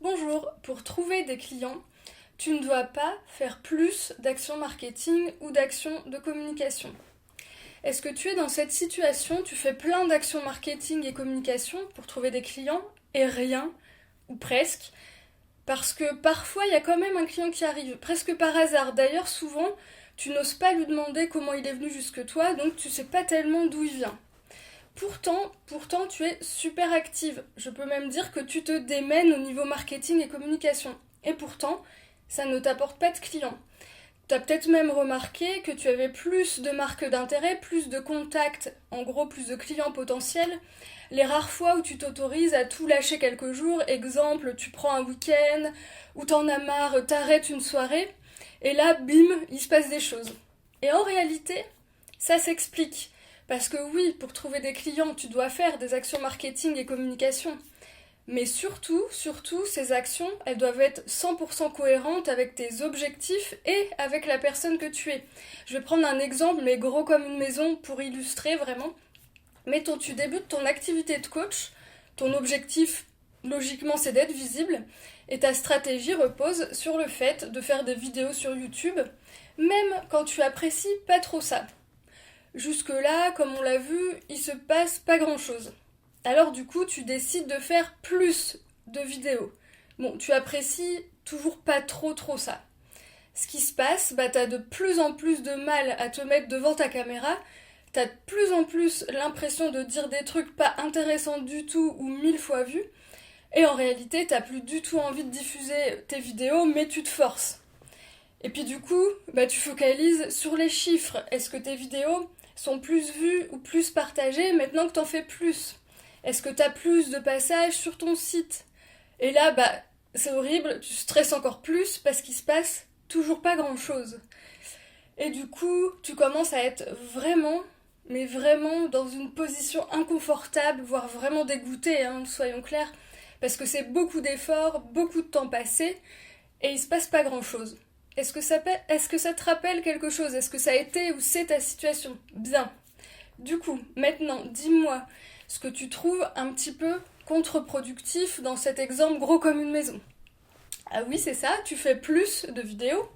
Bonjour, pour trouver des clients, tu ne dois pas faire plus d'actions marketing ou d'actions de communication. Est-ce que tu es dans cette situation, tu fais plein d'actions marketing et communication pour trouver des clients et rien, ou presque, parce que parfois il y a quand même un client qui arrive, presque par hasard. D'ailleurs, souvent, tu n'oses pas lui demander comment il est venu jusque toi, donc tu sais pas tellement d'où il vient. Pourtant, tu es super active. Je peux même dire que tu te démènes au niveau marketing et communication. Et pourtant, ça ne t'apporte pas de clients. Tu as peut-être même remarqué que tu avais plus de marques d'intérêt, plus de contacts, en gros plus de clients potentiels. Les rares fois où tu t'autorises à tout lâcher quelques jours, exemple, tu prends un week-end, ou t'en as marre, t'arrêtes une soirée, et là, bim, il se passe des choses. Et en réalité, ça s'explique. Parce que oui, pour trouver des clients, tu dois faire des actions marketing et communication. Mais surtout, ces actions, elles doivent être 100% cohérentes avec tes objectifs et avec la personne que tu es. Je vais prendre un exemple, mais gros comme une maison, pour illustrer vraiment. Mettons, tu débutes ton activité de coach, ton objectif, logiquement, c'est d'être visible, et ta stratégie repose sur le fait de faire des vidéos sur YouTube, même quand tu apprécies pas trop ça. Jusque-là, comme on l'a vu, il se passe pas grand-chose. Alors du coup, tu décides de faire plus de vidéos. Bon, tu apprécies toujours pas trop ça. Ce qui se passe, t'as de plus en plus de mal à te mettre devant ta caméra, t'as de plus en plus l'impression de dire des trucs pas intéressants du tout ou 1000 fois vus, et en réalité, t'as plus du tout envie de diffuser tes vidéos, mais tu te forces. Et puis du coup, tu focalises sur les chiffres. Est-ce que tes vidéos sont plus vues ou plus partagées maintenant que t'en fais plus? Est-ce que t'as plus de passages sur ton site? Et là, c'est horrible, tu stresses encore plus parce qu'il se passe toujours pas grand-chose. Et du coup, tu commences à être vraiment, mais vraiment dans une position inconfortable, voire vraiment dégoûtée, soyons clairs, parce que c'est beaucoup d'efforts, beaucoup de temps passé, et il se passe pas grand-chose. Est-ce que ça te rappelle quelque chose? Est-ce que ça a été ou c'est ta situation? Bien. Du coup, maintenant, dis-moi ce que tu trouves un petit peu contre-productif dans cet exemple gros comme une maison. Ah oui, c'est ça, tu fais plus de vidéos,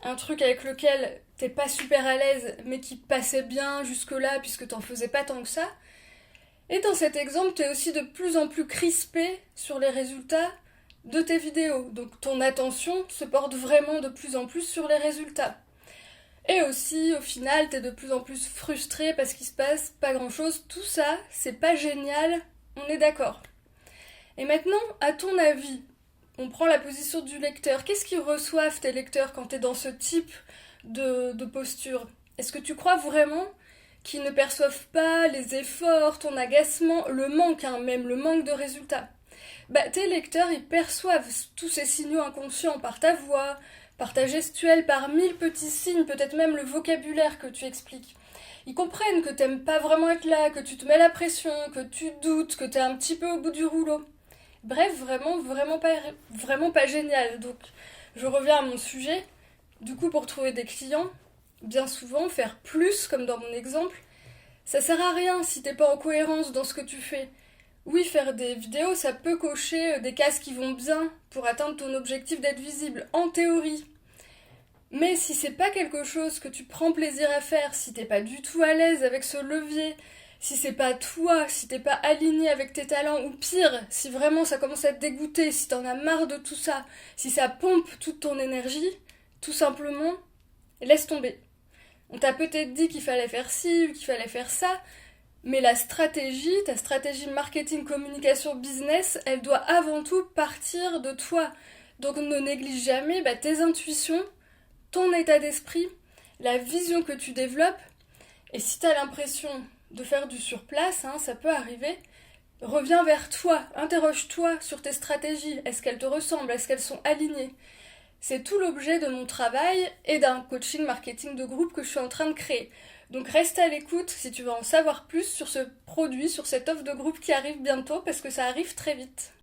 un truc avec lequel t'es pas super à l'aise, mais qui passait bien jusque-là puisque t'en faisais pas tant que ça. Et dans cet exemple, t'es aussi de plus en plus crispé sur les résultats de tes vidéos. Donc ton attention se porte vraiment de plus en plus sur les résultats. Et aussi, au final, t'es de plus en plus frustré parce qu'il se passe pas grand chose. Tout ça, c'est pas génial, on est d'accord. Et maintenant, à ton avis, on prend la position du lecteur. Qu'est-ce qu'ils reçoivent tes lecteurs quand t'es dans ce type de posture? Est-ce que tu crois vraiment qu'ils ne perçoivent pas les efforts, ton agacement, le manque, même le manque de résultats? Tes lecteurs, ils perçoivent tous ces signaux inconscients par ta voix, par ta gestuelle, par 1000 petits signes, peut-être même le vocabulaire que tu expliques. Ils comprennent que t'aimes pas vraiment être là, que tu te mets la pression, que tu doutes, que t'es un petit peu au bout du rouleau. Bref, vraiment pas génial. Donc, je reviens à mon sujet. Du coup, pour trouver des clients, bien souvent, faire plus, comme dans mon exemple, ça sert à rien si t'es pas en cohérence dans ce que tu fais. Oui, faire des vidéos, ça peut cocher des cases qui vont bien pour atteindre ton objectif d'être visible, en théorie. Mais si c'est pas quelque chose que tu prends plaisir à faire, si t'es pas du tout à l'aise avec ce levier, si c'est pas toi, si t'es pas aligné avec tes talents, ou pire, si vraiment ça commence à te dégoûter, si t'en as marre de tout ça, si ça pompe toute ton énergie, tout simplement, laisse tomber. On t'a peut-être dit qu'il fallait faire ci ou qu'il fallait faire ça, mais ta stratégie marketing, communication, business, elle doit avant tout partir de toi. Donc ne néglige jamais tes intuitions, ton état d'esprit, la vision que tu développes. Et si tu as l'impression de faire du surplace, ça peut arriver, reviens vers toi, interroge-toi sur tes stratégies. Est-ce qu'elles te ressemblent? Est-ce qu'elles sont alignées? C'est tout l'objet de mon travail et d'un coaching marketing de groupe que je suis en train de créer. Donc reste à l'écoute si tu veux en savoir plus sur ce produit, sur cette offre de groupe qui arrive bientôt parce que ça arrive très vite.